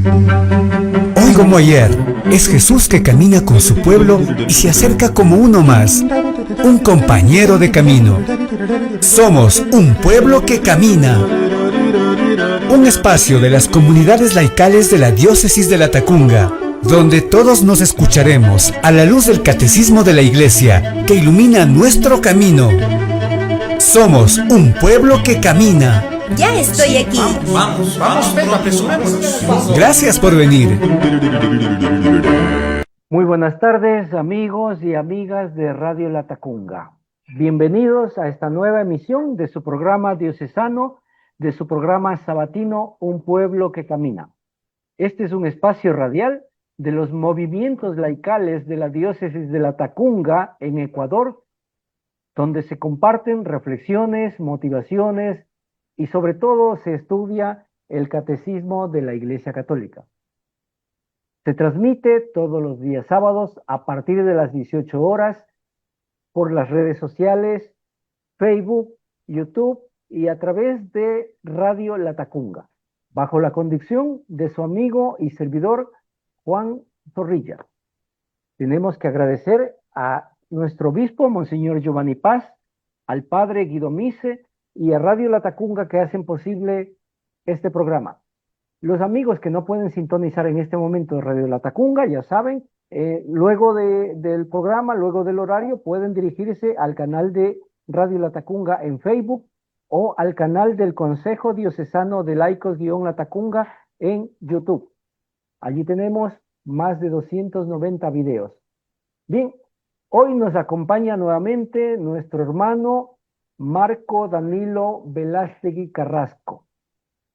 Hoy como ayer, es Jesús que camina con su pueblo y se acerca como uno más, un compañero de camino. Somos un pueblo que camina. Un espacio de las comunidades laicales de la diócesis de Latacunga, donde todos nos escucharemos a la luz del catecismo de la Iglesia que ilumina nuestro camino. Somos un pueblo que camina. Ya estoy aquí. Vamos, Pedro, apresurémonos. Gracias por venir. Muy buenas tardes, amigos y amigas de Radio Latacunga. Bienvenidos a esta nueva emisión de su programa diocesano, de su programa sabatino Un Pueblo que Camina. Este es un espacio radial de los movimientos laicales de la diócesis de Latacunga en Ecuador, donde se comparten reflexiones, motivaciones y sobre todo se estudia el catecismo de la Iglesia Católica. Se transmite todos los días sábados a partir de las 18 horas por las redes sociales, Facebook, YouTube y a través de Radio Latacunga, bajo la conducción de su amigo y servidor Juan Zorrilla. Tenemos que agradecer a nuestro obispo, Monseñor Giovanni Paz, al padre Guido Mise y a Radio Latacunga que hacen posible este programa. Los amigos que no pueden sintonizar en este momento Radio Latacunga, ya saben, luego del programa, luego del horario, pueden dirigirse al canal de Radio Latacunga en Facebook o al canal del Consejo Diocesano de Laicos-Latacunga en YouTube. Allí tenemos más de 290 videos. Bien, hoy nos acompaña nuevamente nuestro hermano Marco Danilo Velástegui Carrasco.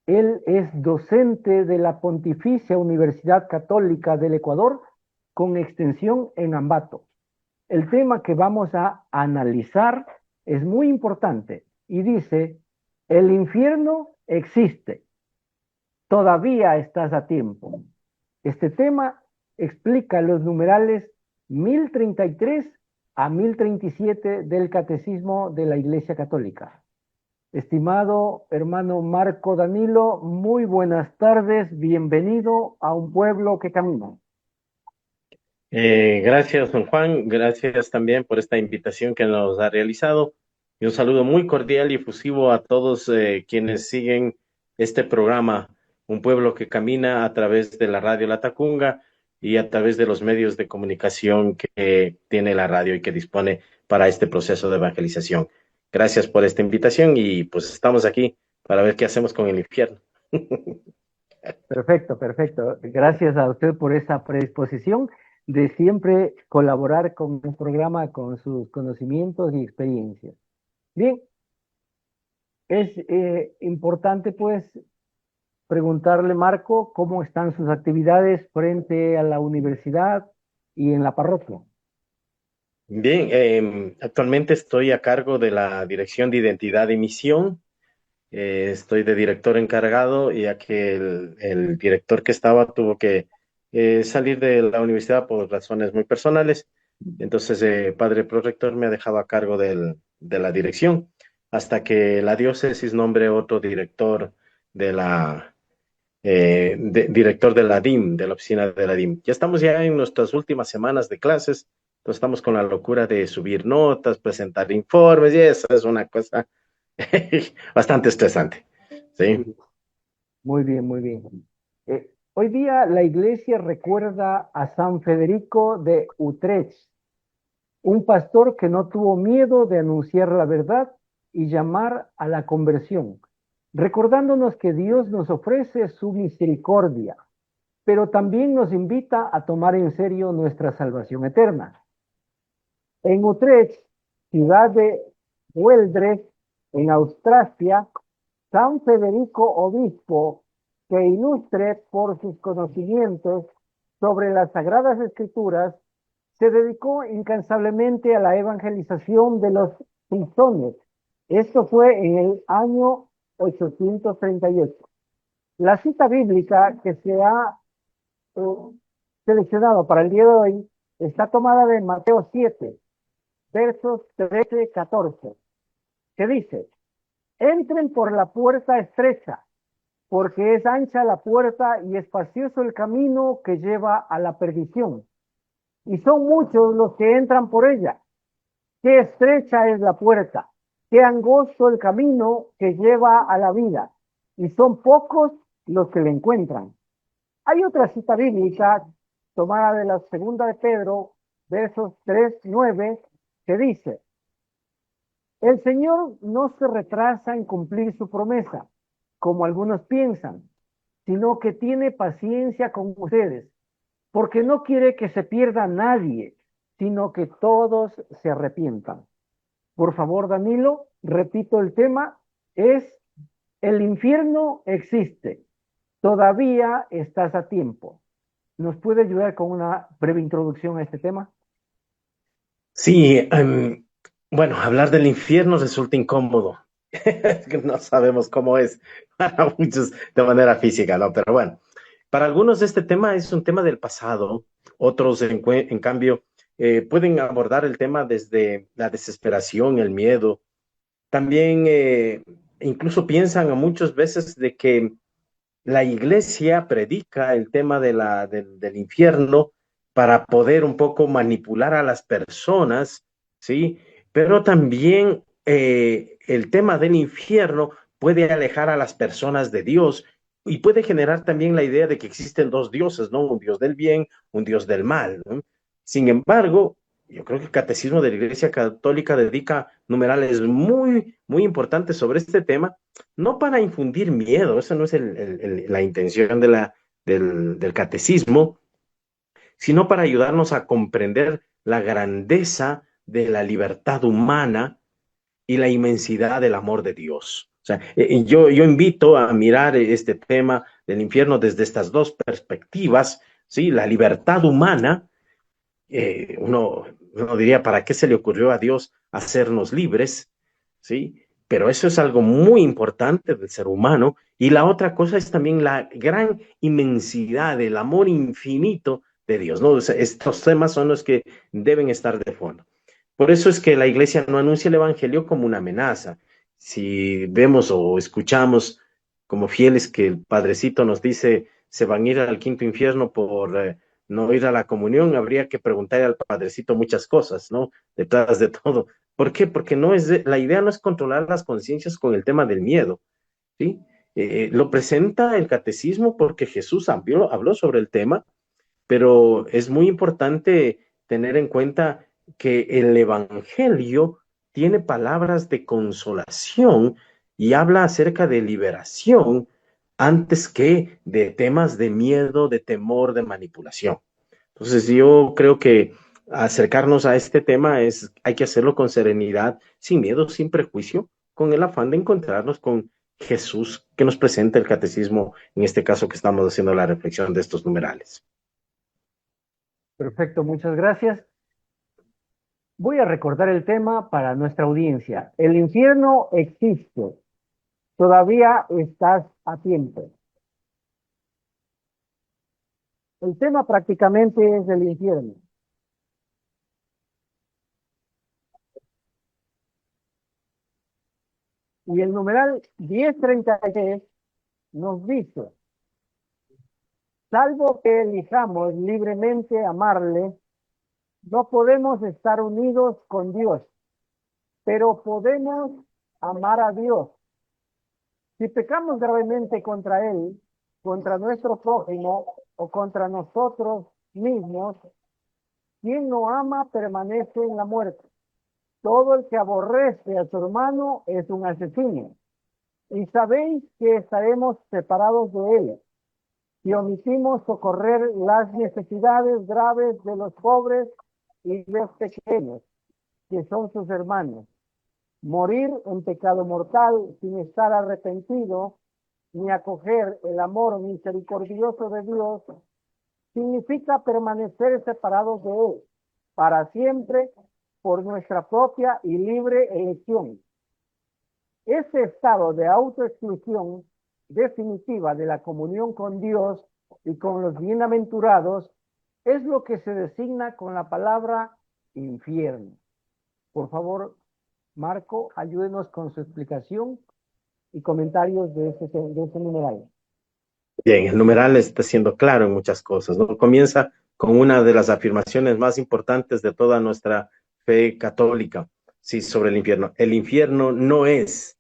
Él es docente de la Pontificia Universidad Católica del Ecuador con extensión en Ambato. El tema que vamos a analizar es muy importante y dice: el infierno existe, todavía estás a tiempo. Este tema explica los numerales 1033 a 1037 del Catecismo de la Iglesia Católica. Estimado hermano Marco Danilo, muy buenas tardes, bienvenido a Un Pueblo que Camina. Gracias, don Juan, gracias también por esta invitación que nos ha realizado y un saludo muy cordial y efusivo a todos quienes siguen este programa, Un Pueblo que Camina, a través de la Radio Latacunga y a través de los medios de comunicación que tiene la radio y que dispone para este proceso de evangelización. Gracias por esta invitación y pues estamos aquí para ver qué hacemos con el infierno. Perfecto, perfecto. Gracias a usted por esa predisposición de siempre colaborar con el programa, con sus conocimientos y experiencias. Bien, es importante pues preguntarle, Marco, cómo están sus actividades frente a la universidad y en la parroquia. Bien, actualmente estoy a cargo de la Dirección de Identidad y Misión. Estoy de director encargado, ya que el director que estaba tuvo que salir de la universidad por razones muy personales. Entonces, padre prorector me ha dejado a cargo de la dirección hasta que la diócesis nombre otro director director de la DIM, de la oficina de la DIM. Ya estamos ya en nuestras últimas semanas de clases, entonces estamos con la locura de subir notas, presentar informes, y eso es una cosa bastante estresante. ¿Sí? Muy bien, muy bien. Hoy día la iglesia recuerda a San Federico de Utrecht, un pastor que no tuvo miedo de anunciar la verdad y llamar a la conversión, recordándonos que Dios nos ofrece su misericordia, pero también nos invita a tomar en serio nuestra salvación eterna. En Utrecht, ciudad de Weldre, en Austrasia, San Federico, obispo, que ilustre por sus conocimientos sobre las Sagradas Escrituras, se dedicó incansablemente a la evangelización de los frisones. Esto fue en el año 838. La cita bíblica que se ha seleccionado para el día de hoy está tomada de Mateo 7, versos 13-14, que dice: entren por la puerta estrecha, porque es ancha la puerta y espacioso el camino que lleva a la perdición, y son muchos los que entran por ella. Qué estrecha es la puerta, qué angosto el camino que lleva a la vida, y son pocos los que la encuentran. Hay otra cita bíblica tomada de la segunda de Pedro, versos 3-9, que dice: el Señor no se retrasa en cumplir su promesa, como algunos piensan, sino que tiene paciencia con ustedes, porque no quiere que se pierda nadie, sino que todos se arrepientan. Por favor, Danilo, repito el tema, es: el infierno existe, todavía estás a tiempo. ¿Nos puede ayudar con una breve introducción a este tema? Sí, bueno, hablar del infierno resulta incómodo. Es que no sabemos cómo es para muchos de manera física, ¿no? Pero bueno, para algunos este tema es un tema del pasado, otros en cambio pueden abordar el tema desde la desesperación, el miedo. También incluso piensan a muchas veces de que la iglesia predica el tema del infierno para poder un poco manipular a las personas, ¿sí? Pero también el tema del infierno puede alejar a las personas de Dios y puede generar también la idea de que existen dos dioses, ¿no? Un Dios del bien, un Dios del mal, ¿no? Sin embargo, yo creo que el Catecismo de la Iglesia Católica dedica numerales muy, muy importantes sobre este tema, no para infundir miedo, esa no es la intención del catecismo, sino para ayudarnos a comprender la grandeza de la libertad humana y la inmensidad del amor de Dios. O sea, yo invito a mirar este tema del infierno desde estas dos perspectivas, ¿sí? La libertad humana, uno diría, ¿para qué se le ocurrió a Dios hacernos libres? ¿Sí? Pero eso es algo muy importante del ser humano. Y la otra cosa es también la gran inmensidad, el amor infinito de Dios, ¿no? O sea, estos temas son los que deben estar de fondo. Por eso es que la iglesia no anuncia el evangelio como una amenaza. Si vemos o escuchamos como fieles que el Padrecito nos dice se van a ir al quinto infierno por no ir a la comunión, habría que preguntarle al Padrecito muchas cosas, ¿no? Detrás de todo. ¿Por qué? Porque la idea no es controlar las conciencias con el tema del miedo, ¿sí? Lo presenta el catecismo porque Jesús habló sobre el tema, pero es muy importante tener en cuenta que el Evangelio tiene palabras de consolación y habla acerca de liberación antes que de temas de miedo, de temor, de manipulación. Entonces yo creo que acercarnos a este tema hay que hacerlo con serenidad, sin miedo, sin prejuicio, con el afán de encontrarnos con Jesús que nos presenta el catecismo, en este caso que estamos haciendo la reflexión de estos numerales. Perfecto, muchas gracias. Voy a recordar el tema para nuestra audiencia. El infierno existe, todavía estás a tiempo. El tema prácticamente es el infierno. Y el numeral 1033 nos dice: salvo que elijamos libremente amarle, no podemos estar unidos con Dios, pero podemos amar a Dios. Si pecamos gravemente contra Él, contra nuestro prójimo o contra nosotros mismos, quien no ama permanece en la muerte. Todo el que aborrece a su hermano es un asesino. Y sabéis que estaremos separados de él si omitimos socorrer las necesidades graves de los pobres y de los pequeños, que son sus hermanos. Morir en pecado mortal sin estar arrepentido ni acoger el amor misericordioso de Dios significa permanecer separados de Él para siempre por nuestra propia y libre elección. Ese estado de autoexclusión definitiva de la comunión con Dios y con los bienaventurados es lo que se designa con la palabra infierno. Por favor, Marco, ayúdenos con su explicación y comentarios de ese numeral. Bien, el numeral está siendo claro en muchas cosas, ¿no? Comienza con una de las afirmaciones más importantes de toda nuestra fe católica, sí, sobre el infierno. El infierno no es,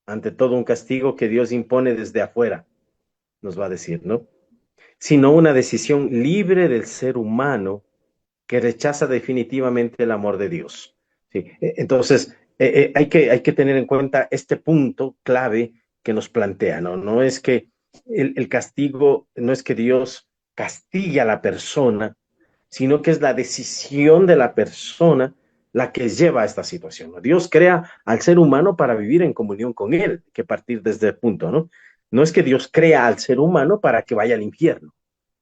ante todo, un castigo que Dios impone desde afuera, nos va a decir, ¿no? Sino una decisión libre del ser humano que rechaza definitivamente el amor de Dios. ¿Sí? Entonces, hay que tener en cuenta este punto clave que nos plantea, ¿no? No es que el castigo, no es que Dios castigue a la persona, sino que es la decisión de la persona la que lleva a esta situación, ¿no? Dios crea al ser humano para vivir en comunión con Él, que partir desde el punto, ¿no? No es que Dios crea al ser humano para que vaya al infierno.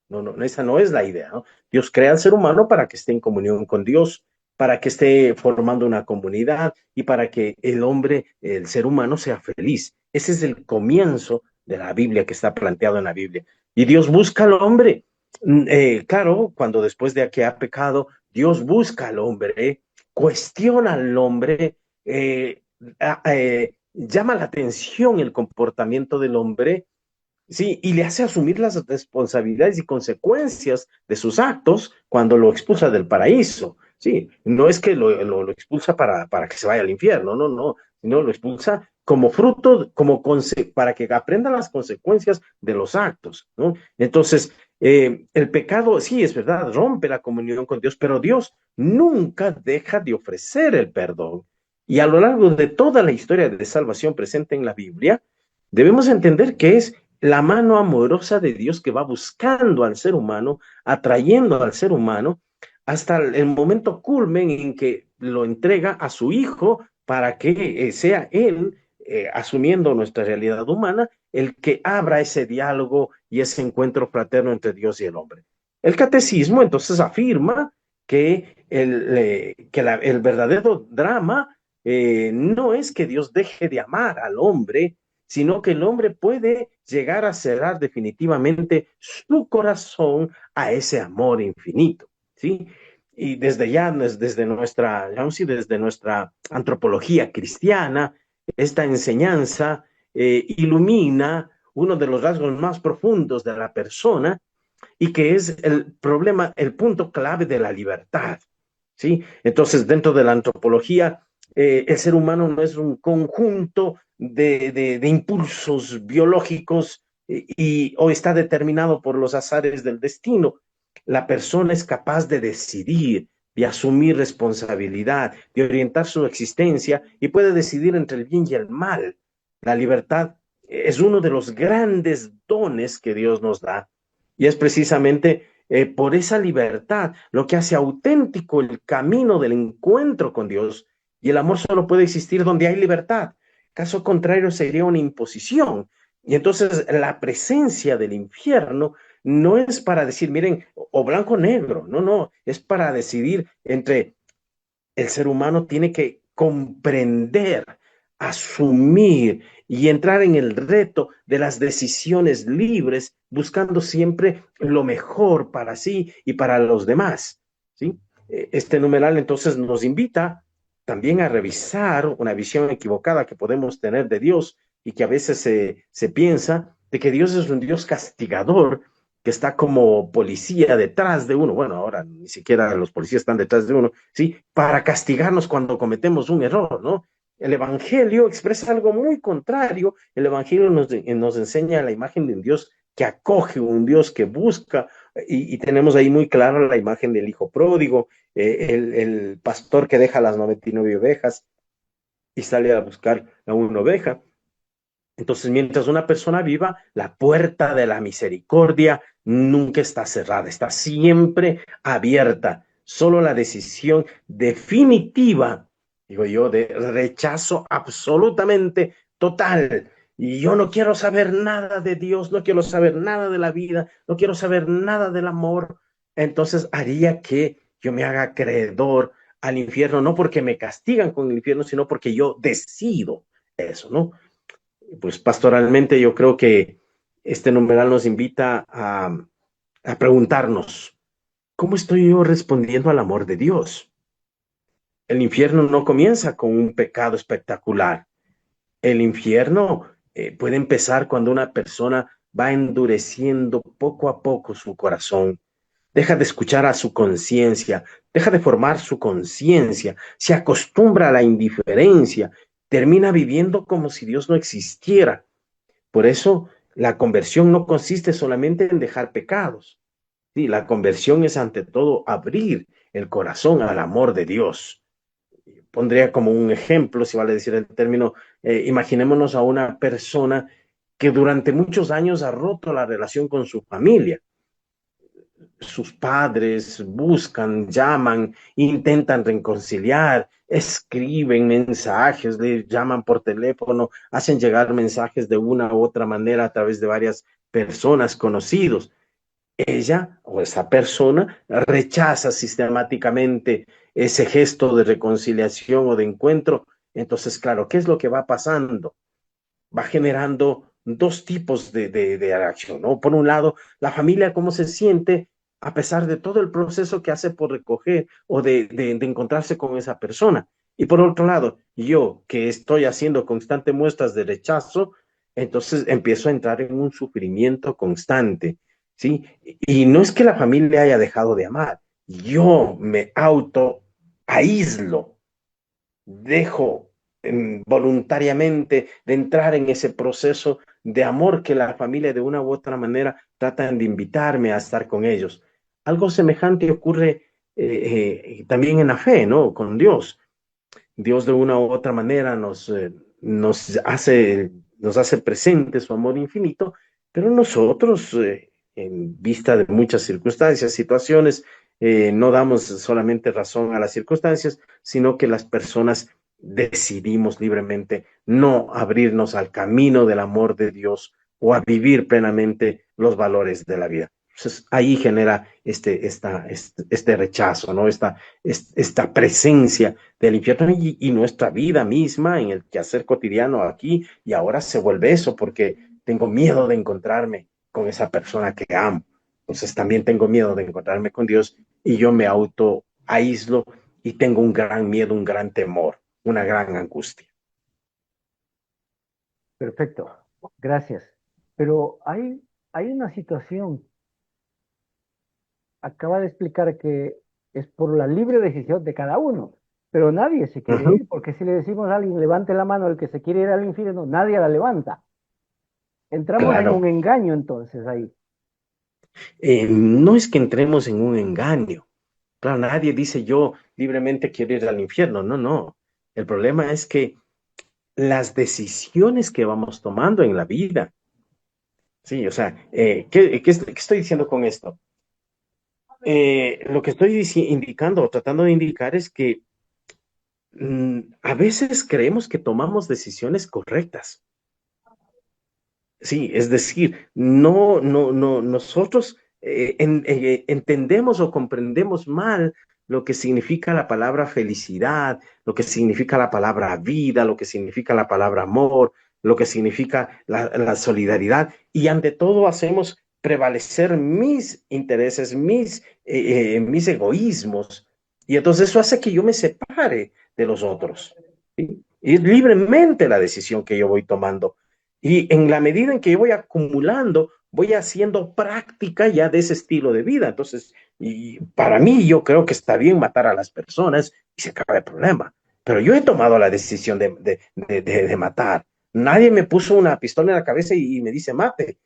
No, no, esa no es la idea, ¿no? Dios crea al ser humano para que esté en comunión con Dios, para que esté formando una comunidad y para que el hombre, el ser humano, sea feliz. Ese es el comienzo de la Biblia que está planteado en la Biblia. Y Dios busca al hombre. Claro, cuando después de que ha pecado, Dios busca al hombre, cuestiona al hombre, llama la atención el comportamiento del hombre. Sí, y le hace asumir las responsabilidades y consecuencias de sus actos cuando lo expulsa del paraíso. Sí, no es que lo expulsa para que se vaya al infierno, no, no, sino lo expulsa como fruto, para que aprenda las consecuencias de los actos, ¿no? Entonces, el pecado, sí, es verdad, rompe la comunión con Dios, pero Dios nunca deja de ofrecer el perdón. Y a lo largo de toda la historia de salvación presente en la Biblia, debemos entender que es la mano amorosa de Dios que va buscando al ser humano, atrayendo al ser humano, hasta el momento culmen en que lo entrega a su hijo para que sea él, asumiendo nuestra realidad humana, el que abra ese diálogo y ese encuentro fraterno entre Dios y el hombre. El catecismo entonces afirma que el verdadero drama no es que Dios deje de amar al hombre, sino que el hombre puede llegar a cerrar definitivamente su corazón a ese amor infinito, ¿sí? Y desde nuestra antropología cristiana, esta enseñanza ilumina uno de los rasgos más profundos de la persona y que es el problema, el punto clave de la libertad, ¿sí? Entonces, dentro de la antropología, el ser humano no es un conjunto de impulsos biológicos o está determinado por los azares del destino. La persona es capaz de decidir, de asumir responsabilidad, de orientar su existencia y puede decidir entre el bien y el mal. La libertad es uno de los grandes dones que Dios nos da y es precisamente por esa libertad lo que hace auténtico el camino del encuentro con Dios. Y el amor solo puede existir donde hay libertad. Caso contrario sería una imposición. Y entonces la presencia del infierno no es para decir, miren, o blanco o negro, no, no, es para decidir entre el ser humano tiene que comprender, asumir y entrar en el reto de las decisiones libres, buscando siempre lo mejor para sí y para los demás, ¿sí? Este numeral entonces nos invita también a revisar una visión equivocada que podemos tener de Dios y que a veces se piensa de que Dios es un Dios castigador que está como policía detrás de uno. Bueno, ahora ni siquiera los policías están detrás de uno, ¿sí? Para castigarnos cuando cometemos un error, ¿no? El Evangelio expresa algo muy contrario. El Evangelio nos enseña la imagen de un Dios que acoge, un Dios que busca, y tenemos ahí muy clara la imagen del hijo pródigo, el pastor que deja las 99 ovejas y sale a buscar a una oveja. Entonces, mientras una persona viva, la puerta de la misericordia nunca está cerrada, está siempre abierta. Solo la decisión definitiva, digo yo, de rechazo absolutamente total. Y yo no quiero saber nada de Dios, no quiero saber nada de la vida, no quiero saber nada del amor. Entonces haría que yo me haga acreedor al infierno, no porque me castigan con el infierno, sino porque yo decido eso, ¿no? Pues pastoralmente yo creo que este numeral nos invita a preguntarnos, ¿cómo estoy yo respondiendo al amor de Dios? El infierno no comienza con un pecado espectacular. El infierno puede empezar cuando una persona va endureciendo poco a poco su corazón, deja de escuchar a su conciencia, deja de formar su conciencia, se acostumbra a la indiferencia, termina viviendo como si Dios no existiera. Por eso la conversión no consiste solamente en dejar pecados. Sí, la conversión es ante todo abrir el corazón al amor de Dios. Pondría como un ejemplo, si vale decir el término, imaginémonos a una persona que durante muchos años ha roto la relación con su familia. Sus padres buscan, llaman, intentan reconciliar, escriben mensajes, le llaman por teléfono, hacen llegar mensajes de una u otra manera a través de varias personas conocidos. Ella o esa persona rechaza sistemáticamente ese gesto de reconciliación o de encuentro. Entonces, claro, ¿qué es lo que va pasando? Va generando dos tipos de reacción, ¿no? Por un lado, la familia, cómo se siente a pesar de todo el proceso que hace por recoger o de encontrarse con esa persona. Y por otro lado, yo que estoy haciendo constantes muestras de rechazo, entonces empiezo a entrar en un sufrimiento constante, ¿sí? Y no es que la familia haya dejado de amar, yo me auto aíslo, dejo voluntariamente de entrar en ese proceso de amor que la familia de una u otra manera tratan de invitarme a estar con ellos. Algo semejante ocurre también en la fe, ¿no? Con Dios. Dios de una u otra manera nos hace presente su amor infinito, pero nosotros, en vista de muchas circunstancias, situaciones, no damos solamente razón a las circunstancias, sino que las personas decidimos libremente no abrirnos al camino del amor de Dios o a vivir plenamente los valores de la vida. Entonces, ahí genera este rechazo, ¿no? Esta presencia del infierno y nuestra vida misma en el quehacer cotidiano aquí y ahora se vuelve eso porque tengo miedo de encontrarme con esa persona que amo. Entonces también tengo miedo de encontrarme con Dios y yo me auto aíslo y tengo un gran miedo, un gran temor, una gran angustia. Perfecto, gracias. Pero hay una situación, acaba de explicar que es por la libre decisión de cada uno, pero nadie se quiere Ujú. ir, porque si le decimos a alguien, levante la mano el que se quiere ir al infierno, nadie la levanta. Entramos en un Claro, engaño entonces ahí. no es que entremos en un engaño. Claro, nadie dice yo libremente quiero ir al infierno. No, no. El problema es que las decisiones que vamos tomando en la vida, sí, o sea, ¿qué estoy diciendo con esto? Lo que estoy indicando o tratando de indicar es que a veces creemos que tomamos decisiones correctas. Sí, es decir, no, nosotros entendemos o comprendemos mal lo que significa la palabra felicidad, lo que significa la palabra vida, lo que significa la palabra amor, lo que significa la solidaridad, y ante todo hacemos prevalecer mis intereses, mis egoísmos, y entonces eso hace que yo me separe de los otros. ¿Sí? Y es libremente la decisión que yo voy tomando. Y en la medida en que yo voy acumulando, voy haciendo práctica ya de ese estilo de vida. Entonces, y para mí yo creo que está bien matar a las personas y se acaba el problema. Pero yo he tomado la decisión de matar. Nadie me puso una pistola en la cabeza y me dice mate.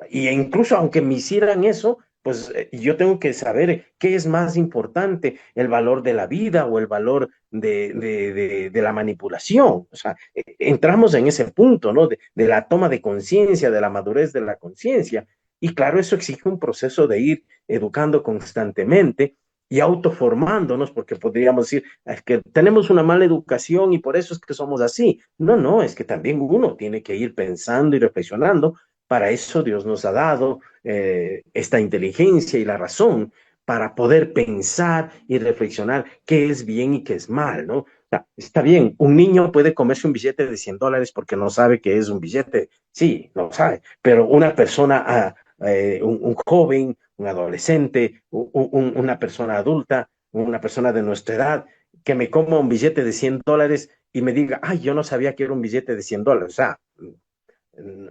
Y incluso aunque me hicieran eso, pues yo tengo que saber qué es más importante, el valor de la vida o el valor de la manipulación. O sea, entramos en ese punto, ¿no? De la toma de conciencia, de la madurez de la conciencia. Y claro, eso exige un proceso de ir educando constantemente y autoformándonos, porque podríamos decir, es que tenemos una mala educación y por eso es que somos así. No, no, es que también uno tiene que ir pensando y reflexionando. Para eso Dios nos ha dado esta inteligencia y la razón para poder pensar y reflexionar qué es bien y qué es mal, ¿no? Sea, está bien, un niño puede comerse un billete de $100 porque no sabe que es un billete, sí, no sabe, pero una persona, un joven, un adolescente, una persona adulta, una persona de nuestra edad, que me coma un billete de $100 y me diga, ay, yo no sabía que era un billete de $100, o sea,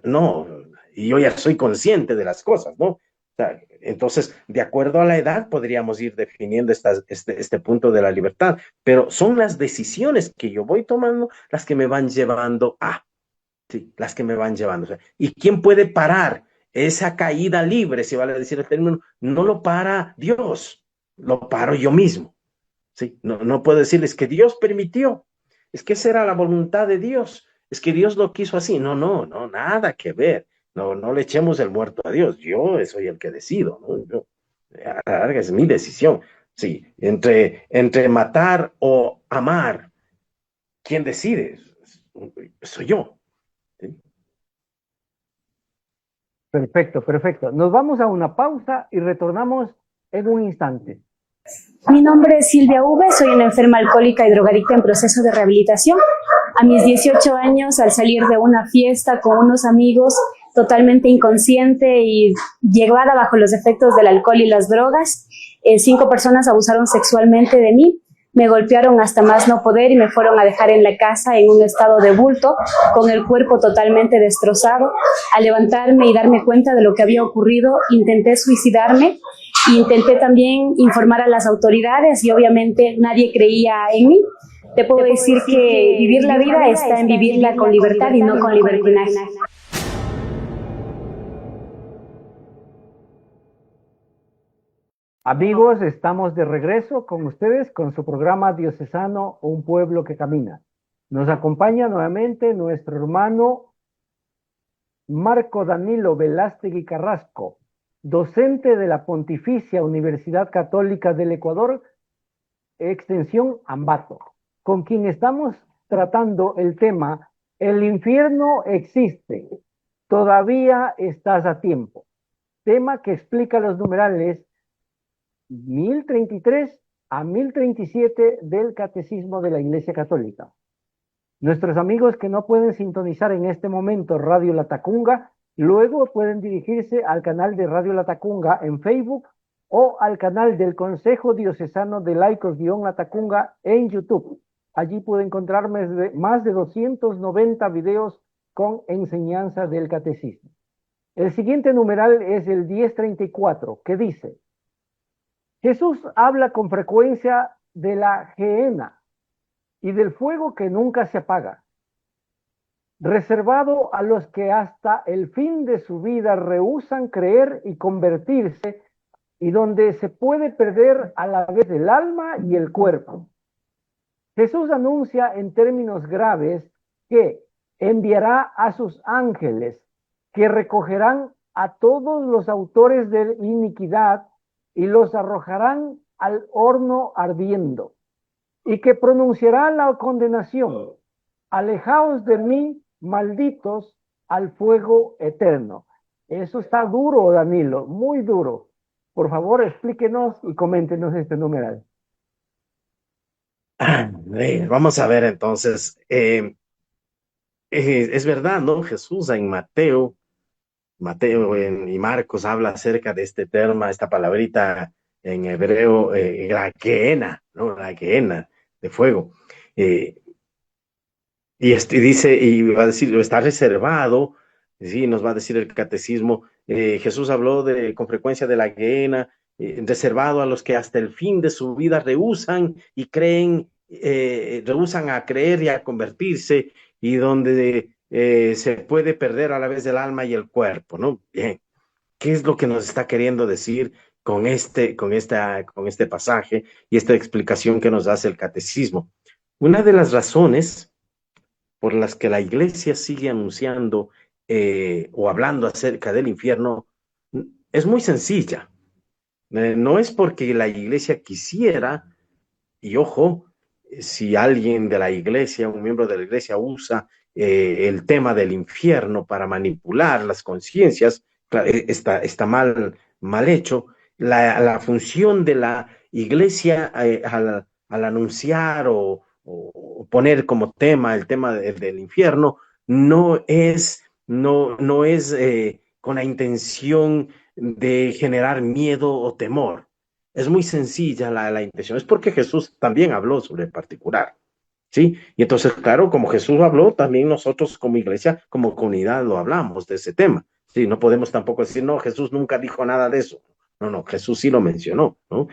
no, y yo ya soy consciente de las cosas, ¿no? O sea, entonces, de acuerdo a la edad, podríamos ir definiendo este punto de la libertad, pero son las decisiones que yo voy tomando las que me van llevando a, sí, las que me van llevando. O sea, ¿y quién puede parar esa caída libre, si vale decir el término? No lo para Dios, lo paro yo mismo. Sí, no puedo decirles que Dios permitió, es que esa era la voluntad de Dios, es que Dios lo quiso así. No, nada que ver. No le echemos el muerto a Dios. Yo soy el que decido, ¿no? A la larga es mi decisión. Sí, entre matar o amar, ¿quién decide? Soy yo. ¿Sí? Perfecto, perfecto. Nos vamos a una pausa y retornamos en un instante. Mi nombre es Silvia V, soy una enferma alcohólica y drogadicta en proceso de rehabilitación. A mis 18 años, al salir de una fiesta con unos amigos, totalmente inconsciente y llevada bajo los efectos del alcohol y las drogas, 5 personas abusaron sexualmente de mí, me golpearon hasta más no poder y me fueron a dejar en la casa en un estado de bulto, con el cuerpo totalmente destrozado. Al levantarme y darme cuenta de lo que había ocurrido, intenté suicidarme. Intenté también informar a las autoridades y obviamente nadie creía en mí. Te puedo decir que vivir la vida está en vivirla con libertad y no con libertinaje. Amigos, estamos de regreso con ustedes con su programa diocesano Un Pueblo que Camina. Nos acompaña nuevamente nuestro hermano Marco Danilo Velástegui Carrasco, docente de la Pontificia Universidad Católica del Ecuador, extensión Ambato, con quien estamos tratando el tema El infierno existe, todavía estás a tiempo. Tema que explica los numerales 1033 a 1037 del Catecismo de la Iglesia Católica. Nuestros amigos que no pueden sintonizar en este momento Radio Latacunga, luego pueden dirigirse al canal de Radio Latacunga en Facebook o al canal del Consejo Diocesano de Laicos-Latacunga en YouTube. Allí pueden encontrar más de 290 videos con enseñanza del catecismo. El siguiente numeral es el 1034, que dice: Jesús habla con frecuencia de la gehenna y del fuego que nunca se apaga, reservado a los que hasta el fin de su vida rehúsan creer y convertirse, y donde se puede perder a la vez el alma y el cuerpo. Jesús anuncia en términos graves que enviará a sus ángeles, que recogerán a todos los autores de iniquidad y los arrojarán al horno ardiendo, y que pronunciará la condenación: alejaos de mí, malditos, al fuego eterno. Eso está duro, Danilo, muy duro. Por favor, explíquenos y coméntenos este numeral. Vamos a ver entonces, es verdad, ¿no? Jesús en Mateo y Marcos habla acerca de este tema, esta palabrita en hebreo, la gehenna, ¿no? La gehenna de fuego. Y dice, y va a decir, está reservado, sí, nos va a decir el catecismo. Jesús habló con frecuencia de la gehenna, reservado a los que hasta el fin de su vida rehúsan y creen, rehúsan a creer y a convertirse, y donde se puede perder a la vez el alma y el cuerpo, ¿no? Bien, ¿qué es lo que nos está queriendo decir con este pasaje y esta explicación que nos hace el catecismo? Una de las razones por las que la Iglesia sigue anunciando o hablando acerca del infierno es muy sencilla. No es porque la Iglesia quisiera, y ojo, si alguien de la Iglesia, un miembro de la Iglesia usa el tema del infierno para manipular las conciencias, está mal hecho. La función de la Iglesia al anunciar o poner como tema el tema del infierno no es con la intención de generar miedo o temor. Es muy sencilla la intención. Es porque Jesús también habló sobre el particular, ¿sí? Y entonces, claro, como Jesús habló, también nosotros como iglesia, como comunidad, lo hablamos de ese tema. Sí, no podemos tampoco decir, no, Jesús nunca dijo nada de eso. No, no, Jesús sí lo mencionó, ¿no?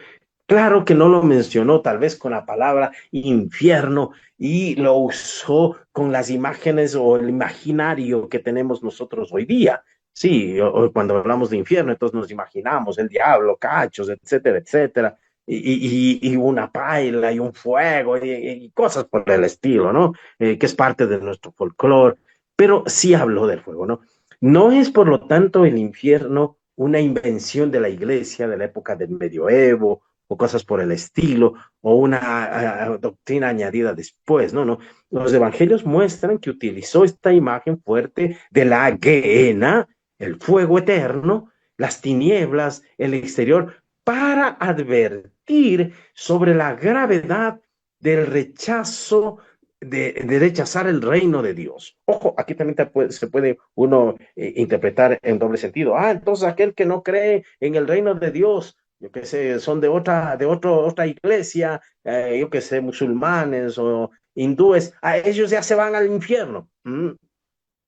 Claro que no lo mencionó tal vez con la palabra infierno y lo usó con las imágenes o el imaginario que tenemos nosotros hoy día. Sí, cuando hablamos de infierno, entonces nos imaginamos el diablo, cachos, etcétera, etcétera, y una paila y un fuego y cosas por el estilo, ¿no? Que es parte de nuestro folclore, pero sí habló del fuego, ¿no? No es, por lo tanto, el infierno una invención de la iglesia de la época del medioevo o cosas por el estilo, o una doctrina añadida después, no, no. Los evangelios muestran que utilizó esta imagen fuerte de la Gehenna, el fuego eterno, las tinieblas, el exterior, para advertir sobre la gravedad del rechazo de rechazar el reino de Dios. Ojo, aquí también se puede uno interpretar en doble sentido. Ah, entonces aquel que no cree en el reino de Dios, yo qué sé, son de otra iglesia, yo qué sé, musulmanes o hindúes, a ellos ya se van al infierno.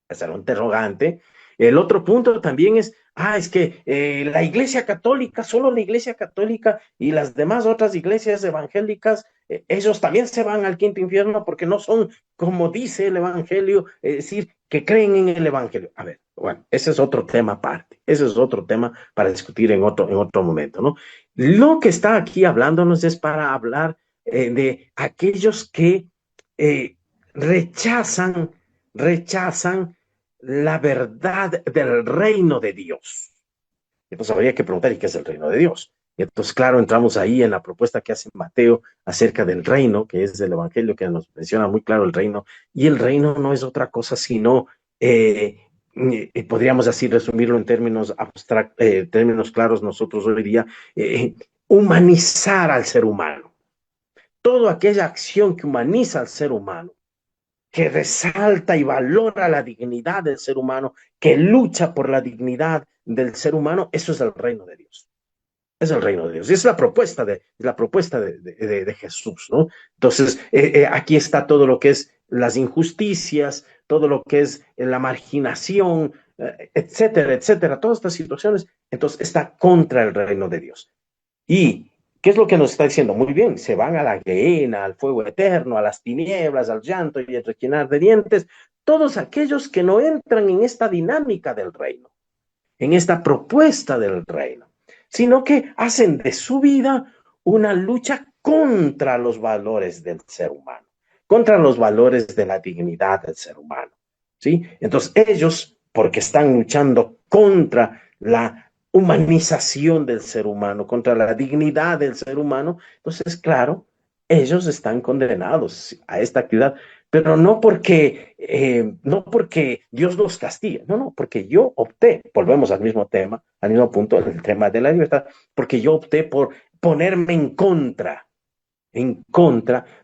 Ese era un interrogante. El otro punto también es, es que la iglesia católica, solo la iglesia católica y las demás otras iglesias evangélicas, ellos también se van al quinto infierno porque no son, como dice el evangelio, es decir, que creen en el evangelio. A ver, bueno, ese es otro tema aparte, ese es otro tema para discutir en otro momento, ¿no? Lo que está aquí hablándonos es para hablar de aquellos que eh, rechazan la verdad del reino de Dios. Entonces habría que preguntar, ¿y qué es el reino de Dios? Y entonces, claro, entramos ahí en la propuesta que hace Mateo acerca del reino, que es el evangelio que nos menciona muy claro el reino, y el reino no es otra cosa sino, podríamos así resumirlo en términos términos claros nosotros hoy día, humanizar al ser humano. Toda aquella acción que humaniza al ser humano, que resalta y valora la dignidad del ser humano, que lucha por la dignidad del ser humano, eso es el reino de Dios. Es el reino de Dios. Y es la propuesta de Jesús, ¿no? Entonces, aquí está todo lo que es las injusticias, todo lo que es la marginación, etcétera, etcétera, todas estas situaciones. Entonces, está contra el reino de Dios. Y ¿qué es lo que nos está diciendo? Muy bien, se van a la gehenna, al fuego eterno, a las tinieblas, al llanto y el rechinar de dientes, todos aquellos que no entran en esta dinámica del reino, en esta propuesta del reino, sino que hacen de su vida una lucha contra los valores del ser humano, contra los valores de la dignidad del ser humano, ¿sí? Entonces ellos, porque están luchando contra la humanización del ser humano, contra la dignidad del ser humano, entonces, claro, ellos están condenados a esta actividad, pero no porque Dios los castigue, no, porque yo opté, volvemos al mismo tema, al mismo punto, el tema de la libertad, porque yo opté por ponerme en contra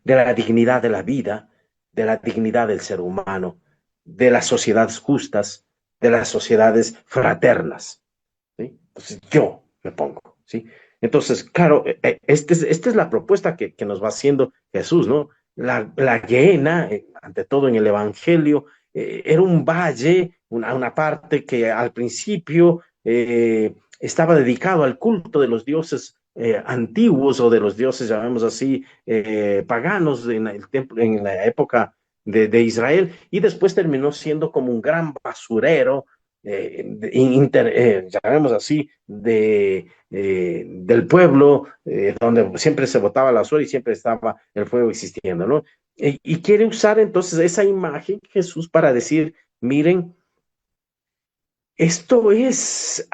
de la dignidad de la vida, de la dignidad del ser humano, de las sociedades justas, de las sociedades fraternas, ¿sí? Entonces yo me pongo, ¿sí? Entonces, claro, esta es la propuesta que nos va haciendo Jesús, ¿no? La Gehenna, ante todo en el Evangelio, era un valle, una parte que al principio estaba dedicado al culto de los dioses antiguos o de los dioses, llamemos así, paganos en el templo, en la época de Israel, y después terminó siendo como un gran basurero, llamemos así, del pueblo, donde siempre se botaba la basura y siempre estaba el fuego existiendo, ¿no? Y quiere usar entonces esa imagen Jesús para decir, miren, esto es,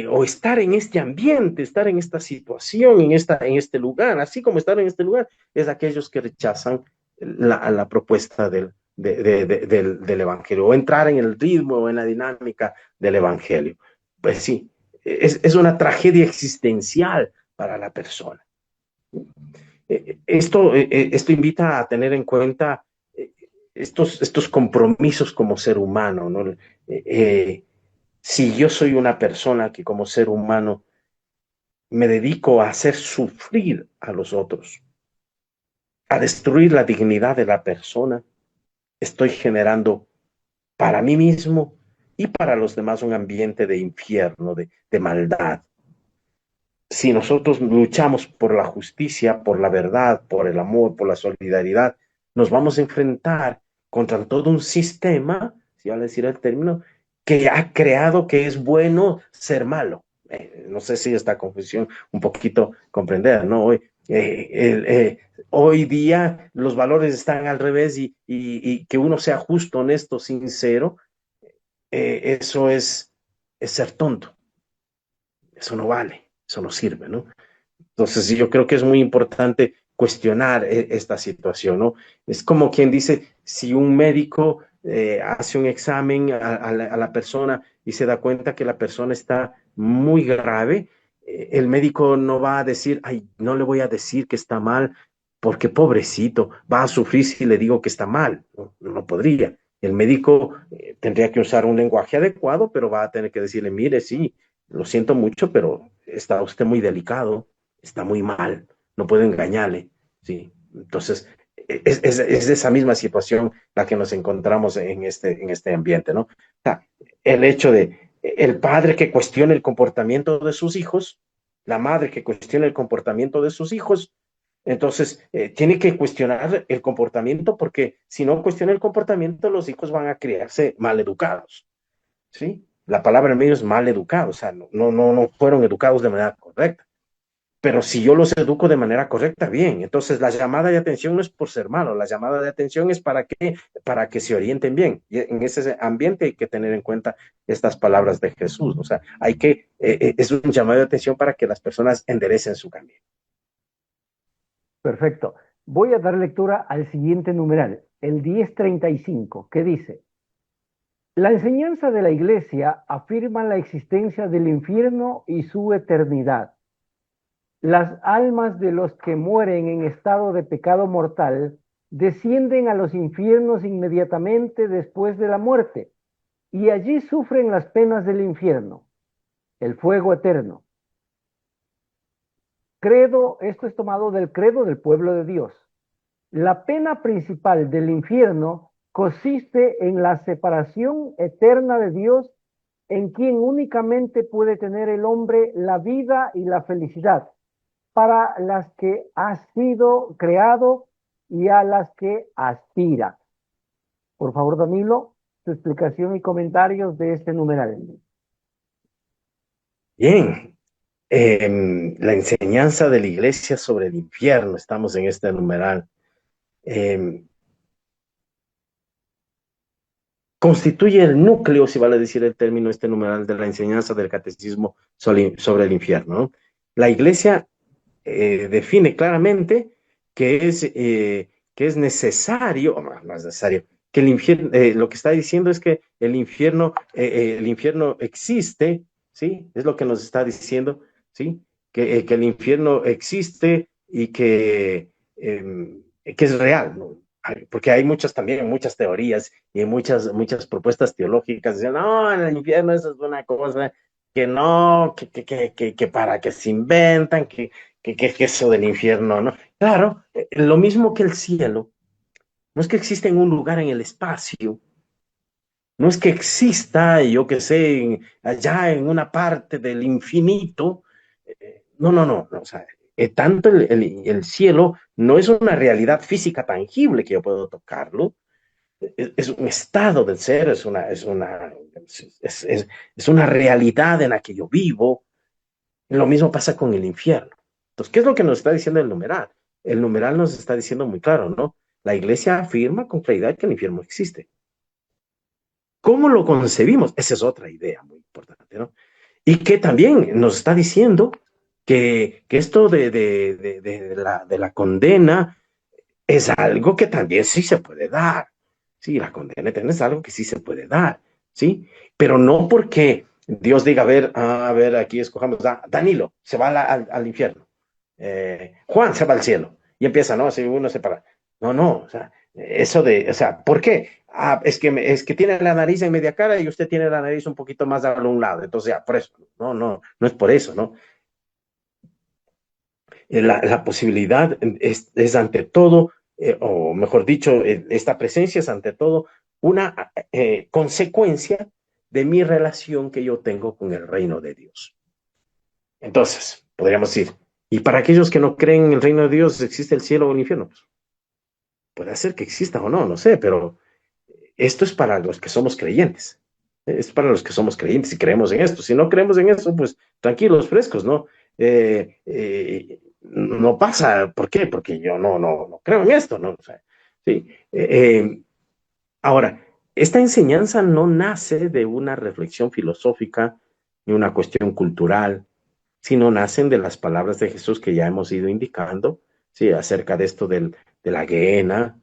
o estar en este ambiente, estar en esta situación, en este lugar, así como estar en este lugar, es aquellos que rechazan la propuesta del Evangelio, o entrar en el ritmo o en la dinámica del Evangelio. Pues sí, es una tragedia existencial para la persona. Esto invita a tener en cuenta estos compromisos como ser humano, ¿no? Si yo soy una persona que como ser humano me dedico a hacer sufrir a los otros, a destruir la dignidad de la persona, estoy generando para mí mismo y para los demás un ambiente de infierno, de maldad. Si nosotros luchamos por la justicia, por la verdad, por el amor, por la solidaridad, nos vamos a enfrentar contra todo un sistema, si vale decir el término, que ha creado que es bueno ser malo. No sé si esta confusión un poquito comprender, ¿no? Hoy día los valores están al revés y que uno sea justo, honesto, sincero, eso es ser tonto. Eso no vale, eso no sirve, ¿no? Entonces yo creo que es muy importante cuestionar esta situación, ¿no? Es como quien dice, si un médico hace un examen a la persona y se da cuenta que la persona está muy grave, el médico no va a decir, ay, no le voy a decir que está mal, porque pobrecito, va a sufrir si le digo que está mal. No, no podría. El médico tendría que usar un lenguaje adecuado, pero va a tener que decirle, mire, sí, lo siento mucho, pero está usted muy delicado, está muy mal, no puedo engañarle, ¿sí? Entonces, es esa misma situación la que nos encontramos en este ambiente, ¿no? O sea, el hecho de el padre que cuestiona el comportamiento de sus hijos, la madre que cuestiona el comportamiento de sus hijos, entonces tiene que cuestionar el comportamiento porque si no cuestiona el comportamiento, los hijos van a criarse mal educados, ¿sí? La palabra en medio es mal educado, o sea, no fueron educados de manera correcta. Pero si yo los educo de manera correcta, bien. Entonces, la llamada de atención no es por ser malo, la llamada de atención es para que se orienten bien. Y en ese ambiente hay que tener en cuenta estas palabras de Jesús. O sea, es un llamado de atención para que las personas enderecen su camino. Perfecto. Voy a dar lectura al siguiente numeral, el 1035, que dice: la enseñanza de la Iglesia afirma la existencia del infierno y su eternidad. Las almas de los que mueren en estado de pecado mortal descienden a los infiernos inmediatamente después de la muerte, y allí sufren las penas del infierno, el fuego eterno. Credo, esto es tomado del credo del pueblo de Dios. La pena principal del infierno consiste en la separación eterna de Dios, en quien únicamente puede tener el hombre la vida y la felicidad, para las que ha sido creado y a las que aspira. Por favor, Danilo, tu explicación y comentarios de este numeral. Bien, la enseñanza de la Iglesia sobre el infierno, estamos en este numeral. Constituye el núcleo, si vale decir el término, este numeral de la enseñanza del catecismo sobre el infierno, ¿no? La Iglesia define claramente que es necesario, o no es necesario, que el infierno, lo que está diciendo es que el infierno existe, ¿sí? Es lo que nos está diciendo, ¿sí? Que el infierno existe y que es real, ¿no? Porque hay muchas teorías y muchas propuestas teológicas. Dicen, no, el infierno eso es una cosa que no, que para que se inventan, que eso del infierno, ¿no? Claro, lo mismo que el cielo, no es que exista en un lugar en el espacio, no es que exista, yo que sé, allá en una parte del infinito, no, o sea, tanto el cielo no es una realidad física tangible que yo puedo tocarlo, es un estado del ser, es una realidad en la que yo vivo. Lo mismo pasa con el infierno. Entonces, ¿qué es lo que nos está diciendo el numeral? El numeral nos está diciendo muy claro, ¿no? La Iglesia afirma con claridad que el infierno existe. ¿Cómo lo concebimos? Esa es otra idea muy importante, ¿no? Y que también nos está diciendo que esto de la condena es algo que también sí se puede dar. Sí, la condena eterna es algo que sí se puede dar, ¿sí? Pero no porque Dios diga, a ver, aquí escojamos, Danilo se va al infierno, Juan se va al cielo, y empieza, ¿no? Si uno se para. No, o sea, o sea, ¿por qué? Es que tiene la nariz en media cara y usted tiene la nariz un poquito más a un lado, entonces ya, por eso, no es por eso, ¿no? La posibilidad es ante todo, o mejor dicho, esta presencia es ante todo una consecuencia de mi relación que yo tengo con el reino de Dios. Entonces, podríamos decir, ¿y para aquellos que no creen en el reino de Dios existe el cielo o el infierno? Pues, puede ser que exista o no, no sé, pero esto es para los que somos creyentes. Es para los que somos creyentes y creemos en esto. Si no creemos en esto, pues tranquilos, frescos, ¿no? No pasa. ¿Por qué? Porque yo no creo en esto, ¿no? O sea, sí. Ahora, esta enseñanza no nace de una reflexión filosófica ni una cuestión cultural, sino nacen de las palabras de Jesús que ya hemos ido indicando, ¿sí? Acerca de esto de la gehenna,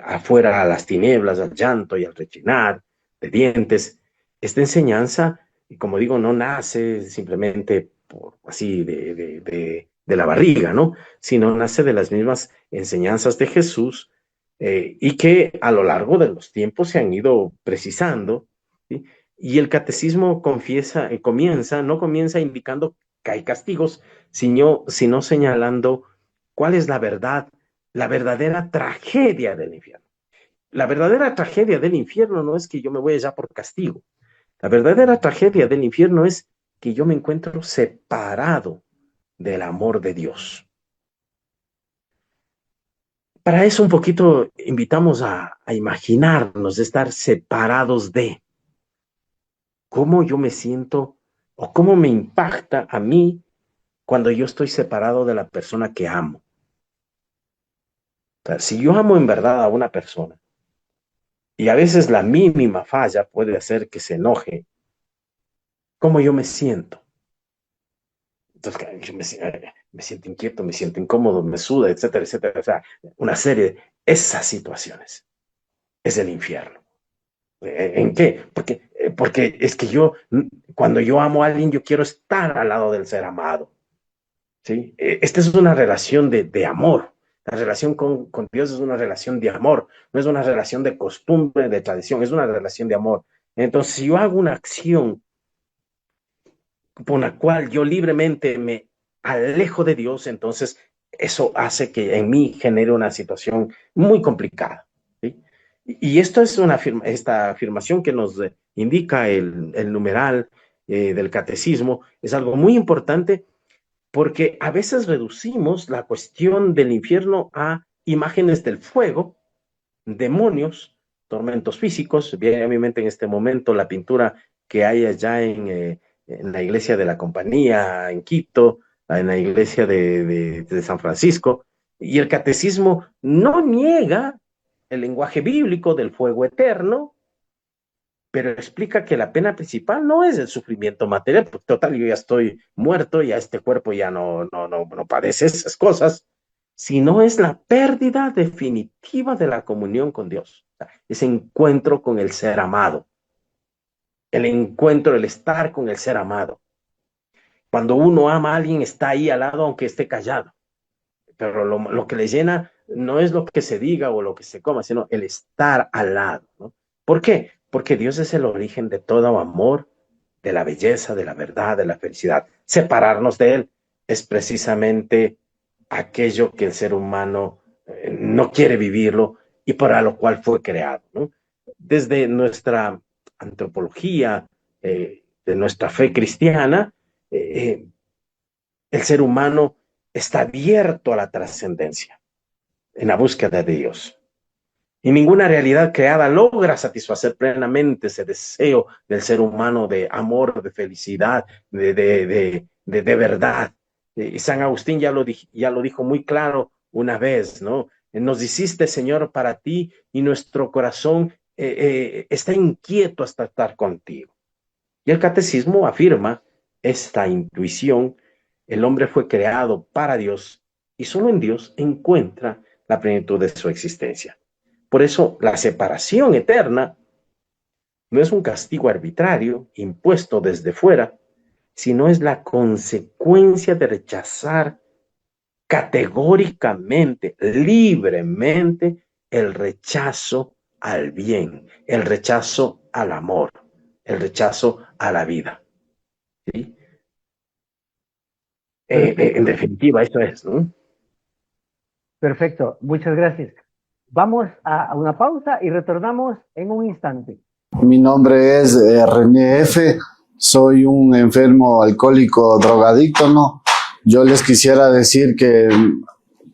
afuera a las tinieblas, al llanto y al rechinar de dientes. Esta enseñanza, como digo, no nace simplemente por, así de la barriga, ¿no? Sino nace de las mismas enseñanzas de Jesús, y que a lo largo de los tiempos se han ido precisando, ¿sí? Y el catecismo no comienza indicando que hay castigos, sino señalando cuál es la verdad, la verdadera tragedia del infierno. La verdadera tragedia del infierno no es que yo me voy allá por castigo. La verdadera tragedia del infierno es que yo me encuentro separado del amor de Dios. Para eso un poquito invitamos a imaginarnos de estar separados de cómo yo me siento o cómo me impacta a mí cuando yo estoy separado de la persona que amo. O sea, si yo amo en verdad a una persona y a veces la mínima falla puede hacer que se enoje, ¿cómo yo me siento? Entonces, yo me siento inquieto, me siento incómodo, me suda, etcétera, etcétera. O sea, una serie de esas situaciones es el infierno. ¿En qué? Porque es que cuando yo amo a alguien, yo quiero estar al lado del ser amado. ¿Sí? Esta es una relación de amor. La relación con Dios es una relación de amor, no es una relación de costumbre, de tradición, es una relación de amor. Entonces, si yo hago una acción por la cual yo libremente me alejo de Dios, entonces eso hace que en mí genere una situación muy complicada. ¿Sí? Y esto es esta afirmación que nos indica el numeral del catecismo, es algo muy importante porque a veces reducimos la cuestión del infierno a imágenes del fuego, demonios, tormentos físicos. Viene a mi mente en este momento la pintura que hay allá en la iglesia de la Compañía, en Quito, en la iglesia de San Francisco, y el catecismo no niega el lenguaje bíblico del fuego eterno, pero explica que la pena principal no es el sufrimiento material, porque total, yo ya estoy muerto, ya este cuerpo ya no padece esas cosas, sino es la pérdida definitiva de la comunión con Dios, ese encuentro con el ser amado, el encuentro, el estar con el ser amado. Cuando uno ama a alguien, está ahí al lado, aunque esté callado, pero lo que le llena no es lo que se diga o lo que se coma, sino el estar al lado, ¿no? ¿Por qué? Porque Dios es el origen de todo amor, de la belleza, de la verdad, de la felicidad. Separarnos de Él es precisamente aquello que el ser humano no quiere vivirlo y para lo cual fue creado, ¿no? Desde nuestra antropología, de nuestra fe cristiana, el ser humano está abierto a la trascendencia, en la búsqueda de Dios. Y ninguna realidad creada logra satisfacer plenamente ese deseo del ser humano de amor, de felicidad, de verdad. Y San Agustín ya lo dijo muy claro una vez, ¿no? Nos hiciste, Señor, para ti y nuestro corazón está inquieto hasta estar contigo. Y el catecismo afirma esta intuición: el hombre fue creado para Dios y solo en Dios encuentra la plenitud de su existencia. Por eso la separación eterna no es un castigo arbitrario impuesto desde fuera, sino es la consecuencia de rechazar categóricamente, libremente, el rechazo al bien, el rechazo al amor, el rechazo a la vida. ¿Sí? En definitiva, eso es, ¿no? Perfecto, muchas gracias. Vamos a una pausa y retornamos en un instante. Mi nombre es René F. Soy un enfermo alcohólico drogadicto, ¿no? Yo les quisiera decir que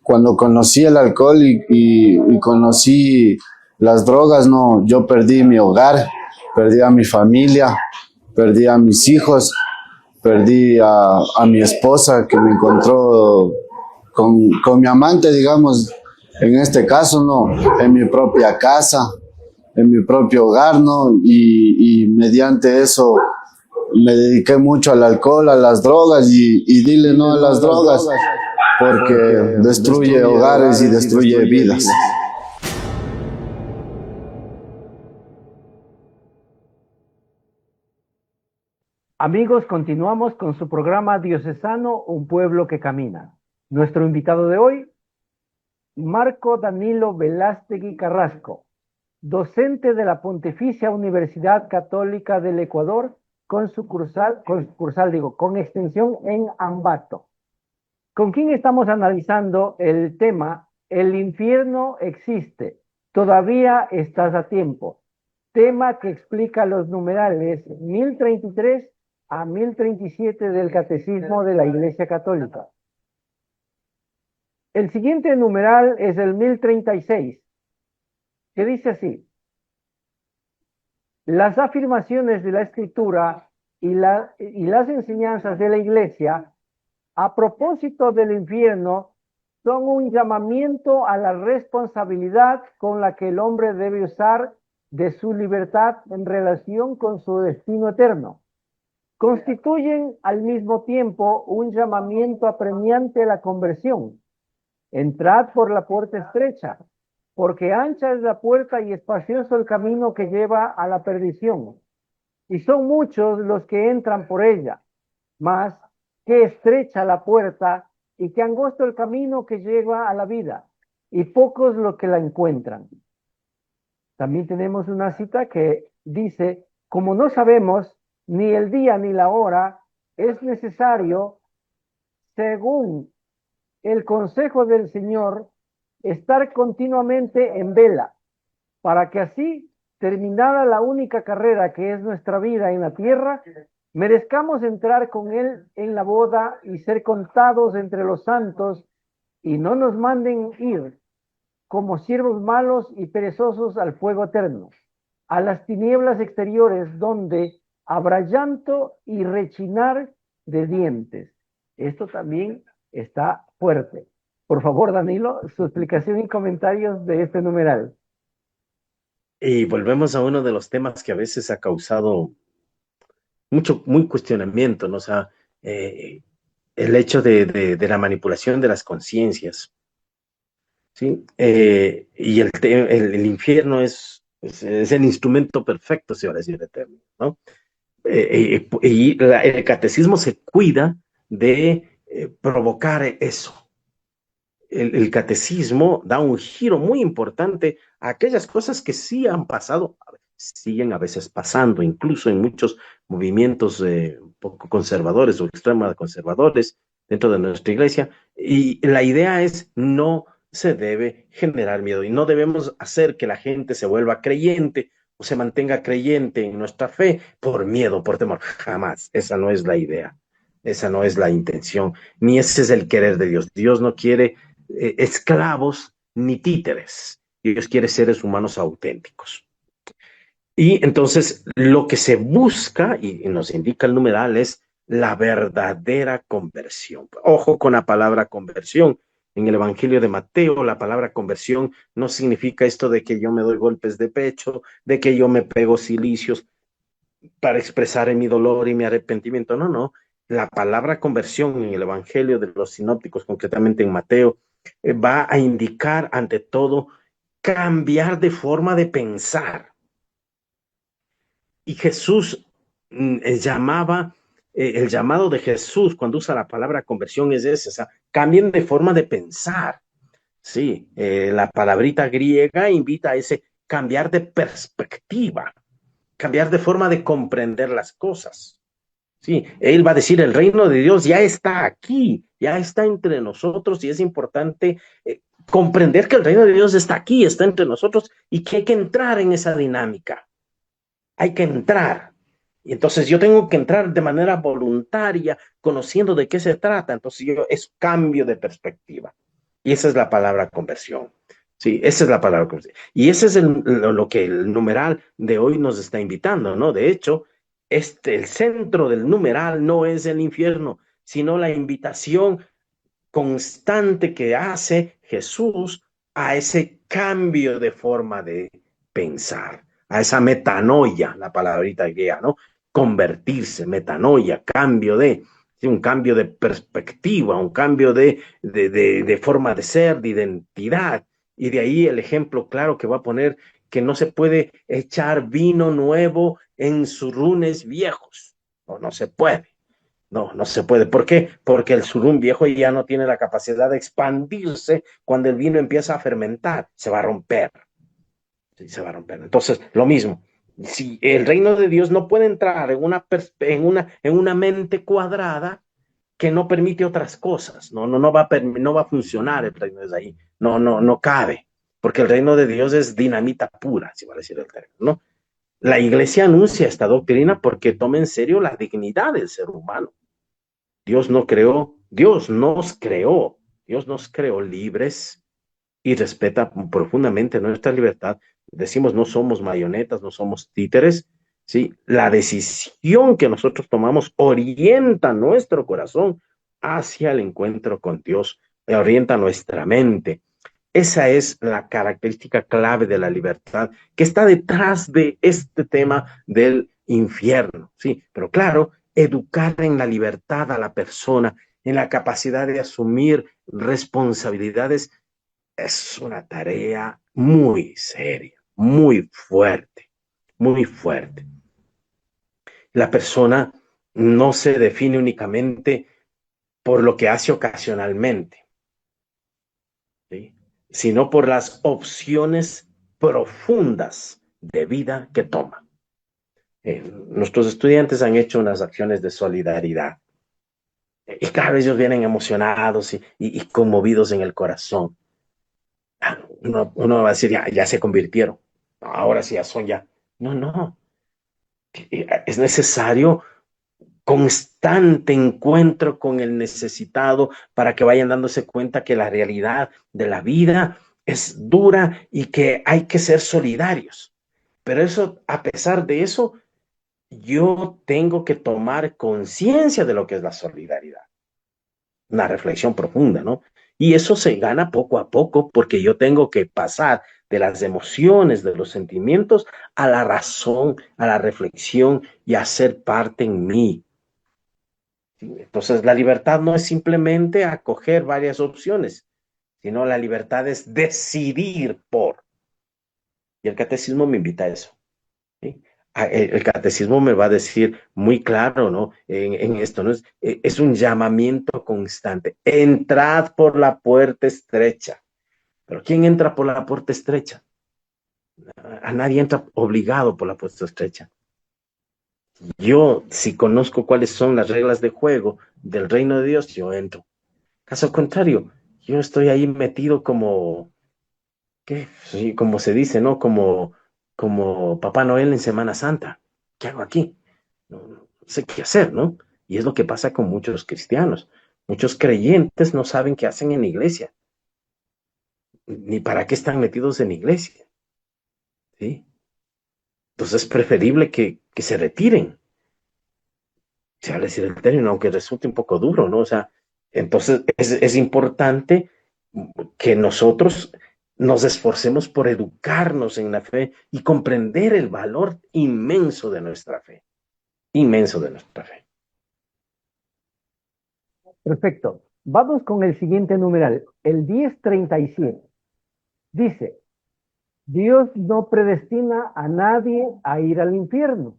cuando conocí el alcohol y conocí las drogas, ¿no? Yo perdí mi hogar, perdí a mi familia, perdí a mis hijos, perdí a mi esposa que me encontró con mi amante, digamos, en este caso, ¿no? En mi propia casa, en mi propio hogar, ¿no? Y mediante eso me dediqué mucho al alcohol, a las drogas y dile no a las drogas porque destruye hogares y destruye vidas. Amigos, continuamos con su programa Diocesano, un pueblo que camina. Nuestro invitado de hoy, Marco Danilo Velástegui Carrasco, docente de la Pontificia Universidad Católica del Ecuador, con extensión en Ambato. ¿Con quién estamos analizando el tema El infierno existe, todavía estás a tiempo? Tema que explica los numerales 1033 a 1037 del Catecismo de la Iglesia Católica. El siguiente numeral es el 1036, que dice así: las afirmaciones de la Escritura y las enseñanzas de la Iglesia a propósito del infierno son un llamamiento a la responsabilidad con la que el hombre debe usar de su libertad en relación con su destino eterno. Constituyen al mismo tiempo un llamamiento apremiante a la conversión. Entrad por la puerta estrecha, porque ancha es la puerta y espacioso el camino que lleva a la perdición, y son muchos los que entran por ella, mas qué estrecha la puerta y qué angosto el camino que lleva a la vida, y pocos los que la encuentran. También tenemos una cita que dice: como no sabemos ni el día ni la hora, es necesario, según el consejo del Señor, estar continuamente en vela, para que así, terminada la única carrera que es nuestra vida en la tierra, merezcamos entrar con Él en la boda y ser contados entre los santos, y no nos manden ir como siervos malos y perezosos al fuego eterno, a las tinieblas exteriores donde habrá llanto y rechinar de dientes. Esto también está fuerte. Por favor, Danilo, su explicación y comentarios de este numeral. Y volvemos a uno de los temas que a veces ha causado muy cuestionamiento, ¿no? O sea, el hecho de la manipulación de las conciencias, ¿sí? Y el infierno es el instrumento perfecto, se va a decir, eterno, ¿no? El catecismo se cuida de provocar eso. El catecismo da un giro muy importante a aquellas cosas que sí han pasado, siguen a veces pasando, incluso en muchos movimientos poco conservadores o extremadamente conservadores dentro de nuestra iglesia. Y la idea es: no se debe generar miedo y no debemos hacer que la gente se vuelva creyente o se mantenga creyente en nuestra fe por miedo, por temor. Jamás. Esa no es la idea. Esa no es la intención, ni ese es el querer de Dios. Dios no quiere esclavos ni títeres. Dios quiere seres humanos auténticos. Y entonces lo que se busca, y nos indica el numeral, es la verdadera conversión. Ojo con la palabra conversión. En el Evangelio de Mateo, la palabra conversión no significa esto de que yo me doy golpes de pecho, de que yo me pego cilicios para expresar mi dolor y mi arrepentimiento. No, no. La palabra conversión en el Evangelio de los sinópticos, concretamente en Mateo, va a indicar ante todo cambiar de forma de pensar. Y Jesús llamaba, el llamado de Jesús cuando usa la palabra conversión es ese, o sea, cambien de forma de pensar. Sí, la palabrita griega invita a ese cambiar de perspectiva, cambiar de forma de comprender las cosas. Sí, él va a decir: el reino de Dios ya está aquí, ya está entre nosotros, y es importante comprender que el reino de Dios está aquí, está entre nosotros, y que hay que entrar en esa dinámica. hay que entrar. Y entonces yo tengo que entrar de manera voluntaria, conociendo de qué se trata. Entonces es cambio de perspectiva. Y esa es la palabra conversión. Sí, esa es la palabra conversión. Y ese es lo que el numeral de hoy nos está invitando, ¿no? De hecho, el centro del numeral no es el infierno, sino la invitación constante que hace Jesús a ese cambio de forma de pensar, a esa metanoia, la palabrita griega, ¿no? Convertirse, metanoia, cambio de, ¿sí? Un cambio de perspectiva, un cambio de forma de ser, de identidad. Y de ahí el ejemplo claro que va a poner que no se puede echar vino nuevo en surrunes viejos. No, no se puede. No, no se puede. ¿Por qué? Porque el surún viejo ya no tiene la capacidad de expandirse cuando el vino empieza a fermentar. Se va a romper. Sí, se va a romper. Entonces, lo mismo. Si el reino de Dios no puede entrar en una mente cuadrada que no permite otras cosas. No va a funcionar el reino desde ahí. No cabe. Porque el reino de Dios es dinamita pura, si va a decir el término, ¿no? La iglesia anuncia esta doctrina porque toma en serio la dignidad del ser humano. Dios nos creó libres y respeta profundamente nuestra libertad. Decimos, no somos marionetas, no somos títeres, ¿sí? La decisión que nosotros tomamos orienta nuestro corazón hacia el encuentro con Dios, orienta nuestra mente. Esa es la característica clave de la libertad que está detrás de este tema del infierno, ¿sí? Pero claro, educar en la libertad a la persona, en la capacidad de asumir responsabilidades, es una tarea muy seria, muy fuerte, muy fuerte. La persona no se define únicamente por lo que hace ocasionalmente, ¿sí? Sino por las opciones profundas de vida que toma. Nuestros estudiantes han hecho unas acciones de solidaridad. Y claro, ellos vienen emocionados y conmovidos en el corazón. Uno va a decir, ya se convirtieron. Ahora sí ya son ya. No. Es necesario constante encuentro con el necesitado para que vayan dándose cuenta que la realidad de la vida es dura y que hay que ser solidarios. Pero eso, a pesar de eso, yo tengo que tomar conciencia de lo que es la solidaridad. Una reflexión profunda, ¿no? Y eso se gana poco a poco porque yo tengo que pasar de las emociones, de los sentimientos, a la razón, a la reflexión y a ser parte en mí. ¿Sí? Entonces, la libertad no es simplemente acoger varias opciones, sino la libertad es decidir por. Y el catecismo me invita a eso. ¿Sí? El catecismo me va a decir muy claro, ¿no? En esto, ¿no? Es un llamamiento constante. Entrad por la puerta estrecha. Pero ¿quién entra por la puerta estrecha? A nadie entra obligado por la puerta estrecha. Yo, si conozco cuáles son las reglas de juego del reino de Dios, yo entro. Caso contrario, yo estoy ahí metido como, ¿qué? Sí, como se dice, ¿no? Como Papá Noel en Semana Santa. ¿Qué hago aquí? No sé qué hacer, ¿no? Y es lo que pasa con muchos cristianos. Muchos creyentes no saben qué hacen en la iglesia, ni para qué están metidos en la iglesia, ¿sí? Entonces es preferible que se retiren. Se va a decir el término, aunque resulte un poco duro, ¿no? O sea, entonces es importante que nosotros nos esforcemos por educarnos en la fe y comprender el valor inmenso de nuestra fe. Inmenso de nuestra fe. Perfecto. Vamos con el siguiente numeral, el 1037. Dice, Dios no predestina a nadie a ir al infierno.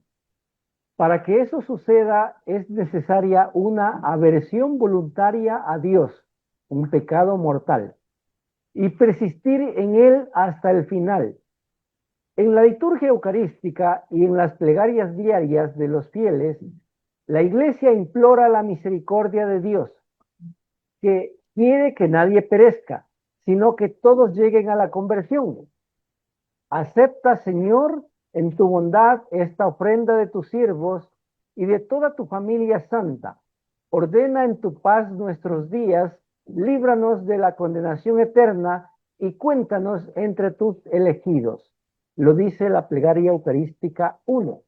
Para que eso suceda es necesaria una aversión voluntaria a Dios, un pecado mortal, y persistir en él hasta el final. En la liturgia eucarística y en las plegarias diarias de los fieles, la Iglesia implora la misericordia de Dios, que quiere que nadie perezca, sino que todos lleguen a la conversión. Acepta, Señor, en tu bondad esta ofrenda de tus siervos y de toda tu familia santa. Ordena en tu paz nuestros días, líbranos de la condenación eterna y cuéntanos entre tus elegidos. Lo dice la plegaria eucarística 1.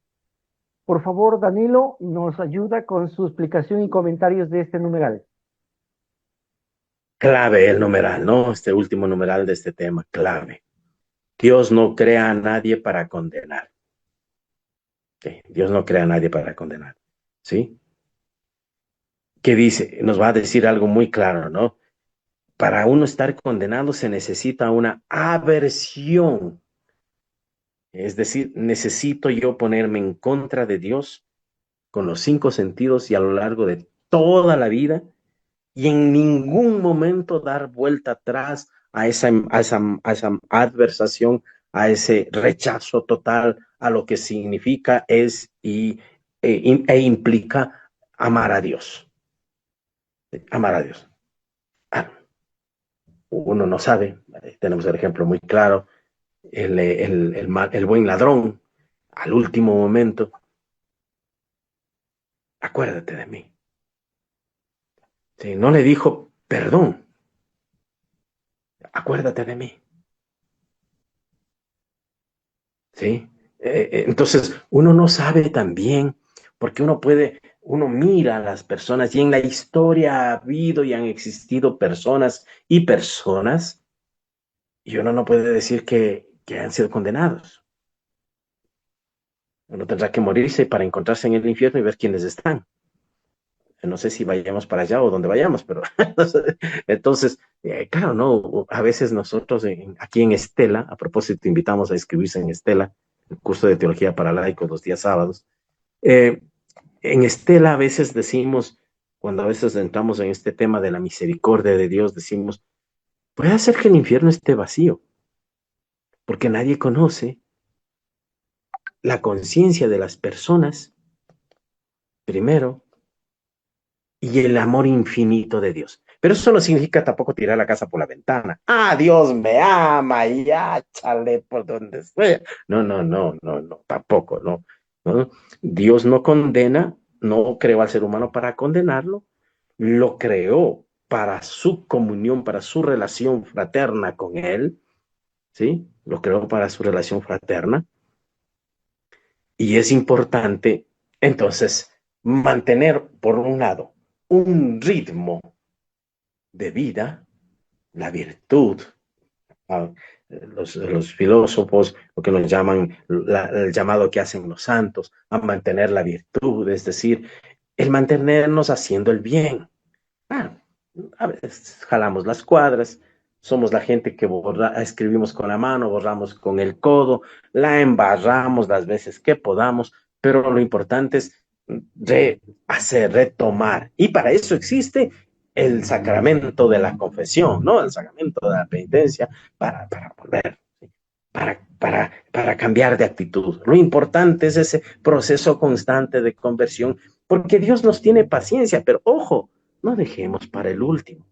Por favor, Danilo, nos ayuda con su explicación y comentarios de este numeral. Clave el numeral, ¿no? Este último numeral de este tema, clave. Dios no crea a nadie para condenar. ¿Sí? Dios no crea a nadie para condenar. ¿Sí? ¿Qué dice? Nos va a decir algo muy claro, ¿no? Para uno estar condenado se necesita una aversión. Es decir, necesito yo ponerme en contra de Dios con los 5 sentidos y a lo largo de toda la vida y en ningún momento dar vuelta atrás a esa adversación, a ese rechazo total a lo que significa e implica amar a Dios. Amar a Dios. Uno no sabe, tenemos el ejemplo muy claro, el buen ladrón, al último momento, acuérdate de mí. Sí, no le dijo, perdón, acuérdate de mí. ¿Sí? Entonces, uno no sabe también, porque uno mira a las personas y en la historia ha habido y han existido personas y uno no puede decir que han sido condenados. Uno tendrá que morirse para encontrarse en el infierno y ver quiénes están. No sé si vayamos para allá o donde vayamos, pero entonces, claro, no, a veces nosotros aquí en Estela, a propósito, invitamos a inscribirse en Estela, el curso de teología para laicos los días sábados. En Estela a veces decimos, cuando a veces entramos en este tema de la misericordia de Dios, decimos, puede ser que el infierno esté vacío, porque nadie conoce la conciencia de las personas, primero, y el amor infinito de Dios. Pero eso no significa tampoco tirar la casa por la ventana. Ah, Dios me ama y échale por donde sea. No, tampoco, no. Dios no condena, no creó al ser humano para condenarlo, lo creó para su comunión, para su relación fraterna con él, ¿sí? Lo creó para su relación fraterna. Y es importante, entonces, mantener, por un lado, un ritmo de vida, la virtud. Los filósofos, lo que nos llaman, el llamado que hacen los santos, a mantener la virtud, es decir, el mantenernos haciendo el bien. A veces jalamos las cuadras, somos la gente que escribimos con la mano, borramos con el codo, la embarramos las veces que podamos, pero lo importante es retomar. Y para eso existe el sacramento de la confesión, ¿no? El sacramento de la penitencia para volver, ¿sí? para cambiar de actitud. Lo importante es ese proceso constante de conversión, porque Dios nos tiene paciencia, pero ojo, no dejemos para el último.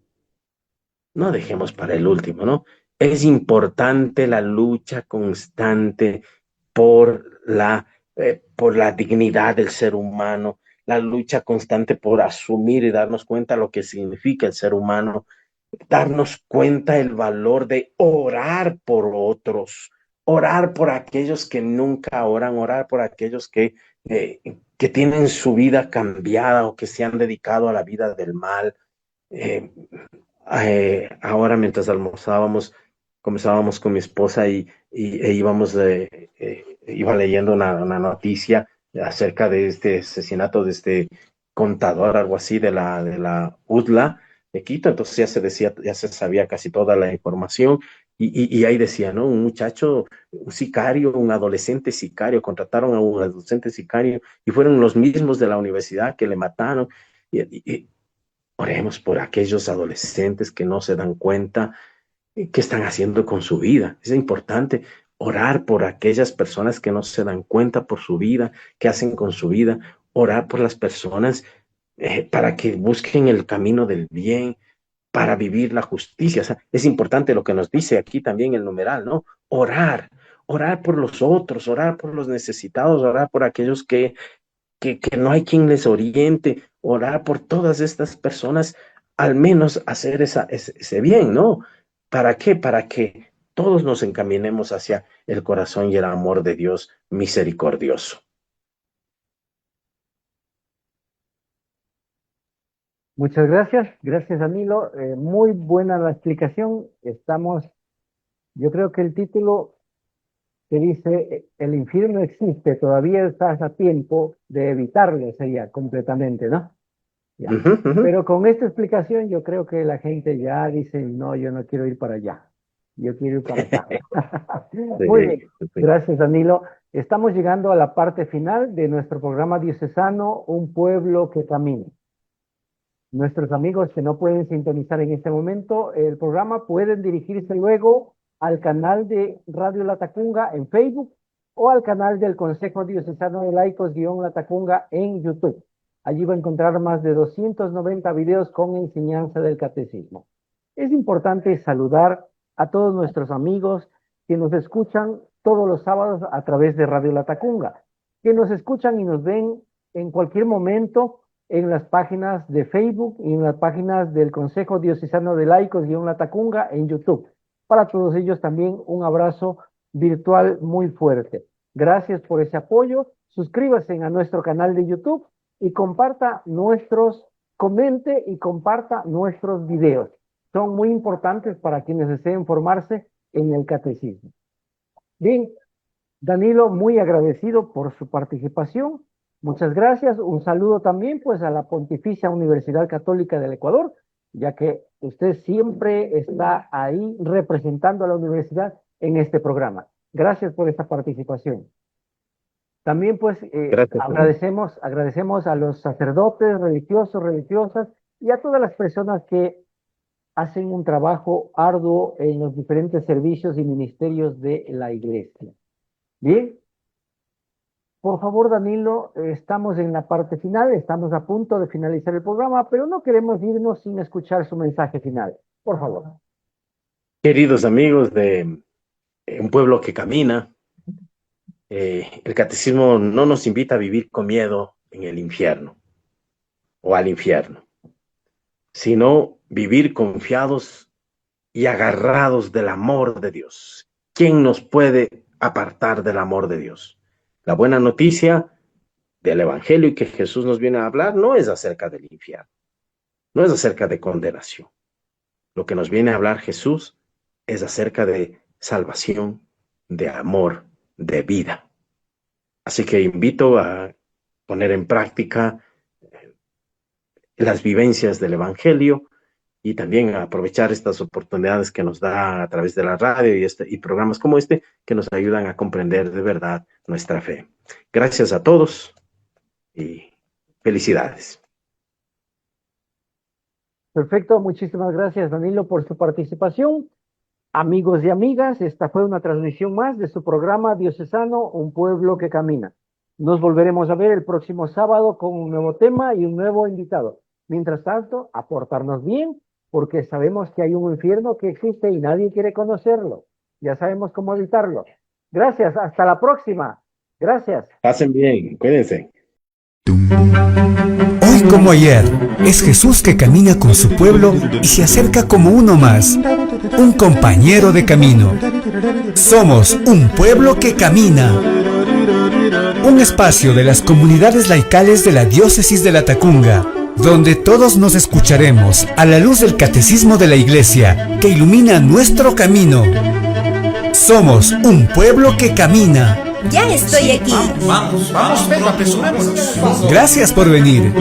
No dejemos para el último, ¿no? Es importante la lucha constante por la dignidad del ser humano, la lucha constante por asumir y darnos cuenta de lo que significa el ser humano, darnos cuenta el valor de orar por otros, orar por aquellos que nunca oran, orar por aquellos que tienen su vida cambiada o que se han dedicado a la vida del mal. Ahora mientras almorzábamos, comenzábamos con mi esposa e iba leyendo una noticia acerca de este asesinato de este contador, algo así, de la UDLA de Quito. Entonces ya se sabía casi toda la información y ahí decía, ¿no? Un muchacho, un sicario, un adolescente sicario, contrataron a un adolescente sicario y fueron los mismos de la universidad que le mataron. Oremos por aquellos adolescentes que no se dan cuenta qué están haciendo con su vida. Es importante orar por aquellas personas que no se dan cuenta por su vida, qué hacen con su vida. Orar por las personas para que busquen el camino del bien, para vivir la justicia. O sea, es importante lo que nos dice aquí también el numeral, ¿no? Orar orar por los otros, orar por los necesitados, orar por aquellos que no hay quien les oriente, orar por todas estas personas, al menos hacer ese bien, ¿no? ¿Para qué? Para que todos nos encaminemos hacia el corazón y el amor de Dios misericordioso. Muchas gracias. Gracias, Danilo. Muy buena la explicación. Yo creo que el título que dice el infierno existe, todavía estás a tiempo de evitarlo, sería completamente, ¿no? Ya. Pero con esta explicación yo creo que la gente ya dice, no, yo no quiero ir para allá, yo quiero ir para acá. Muy bien, gracias, Danilo. Estamos llegando a la parte final de nuestro programa diocesano, Un Pueblo que Camina. Nuestros amigos que no pueden sintonizar en este momento el programa pueden dirigirse luego al canal de Radio Latacunga en Facebook o al canal del Consejo Diocesano de Laicos-Latacunga en YouTube. Allí va a encontrar más de 290 videos con enseñanza del catecismo. Es importante saludar a todos nuestros amigos que nos escuchan todos los sábados a través de Radio Latacunga, que nos escuchan y nos ven en cualquier momento en las páginas de Facebook y en las páginas del Consejo Diocesano de Laicos-Latacunga en YouTube. Para todos ellos también un abrazo virtual muy fuerte. Gracias por ese apoyo. Suscríbase a nuestro canal de YouTube y comente y comparta nuestros videos. Son muy importantes para quienes deseen formarse en el catecismo. Bien, Danilo, muy agradecido por su participación. Muchas gracias. Un saludo también pues a la Pontificia Universidad Católica del Ecuador, ya que usted siempre está ahí representando a la universidad en este programa. Gracias por esta participación. También pues agradecemos a los sacerdotes, religiosos, religiosas y a todas las personas que hacen un trabajo arduo en los diferentes servicios y ministerios de la Iglesia. Bien. Por favor, Danilo, estamos en la parte final, estamos a punto de finalizar el programa, pero no queremos irnos sin escuchar su mensaje final. Por favor. Queridos amigos de Un Pueblo que Camina, el catecismo no nos invita a vivir con miedo en el infierno o al infierno, sino vivir confiados y agarrados del amor de Dios. ¿Quién nos puede apartar del amor de Dios? La buena noticia del Evangelio y que Jesús nos viene a hablar no es acerca del infierno, no es acerca de condenación. Lo que nos viene a hablar Jesús es acerca de salvación, de amor, de vida. Así que invito a poner en práctica las vivencias del Evangelio y también a aprovechar estas oportunidades que nos da a través de la radio y programas como este que nos ayudan a comprender de verdad nuestra fe. Gracias a todos y felicidades. Perfecto, muchísimas gracias, Danilo, por su participación. Amigos y amigas, esta fue una transmisión más de su programa diocesano Un Pueblo que Camina. Nos volveremos a ver el próximo sábado con un nuevo tema y un nuevo invitado. Mientras tanto, a portarnos bien, porque sabemos que hay un infierno que existe y nadie quiere conocerlo. Ya sabemos cómo evitarlo. Gracias, hasta la próxima. Gracias. Pasen bien, cuídense. Hoy como ayer, es Jesús que camina con su pueblo y se acerca como uno más, un compañero de camino. Somos un pueblo que camina. Un espacio de las comunidades laicales de la diócesis de Latacunga, donde todos nos escucharemos a la luz del catecismo de la Iglesia que ilumina nuestro camino. Somos un pueblo que camina. Ya estoy aquí. Vamos, Pedro, apresurémonos. Gracias por venir.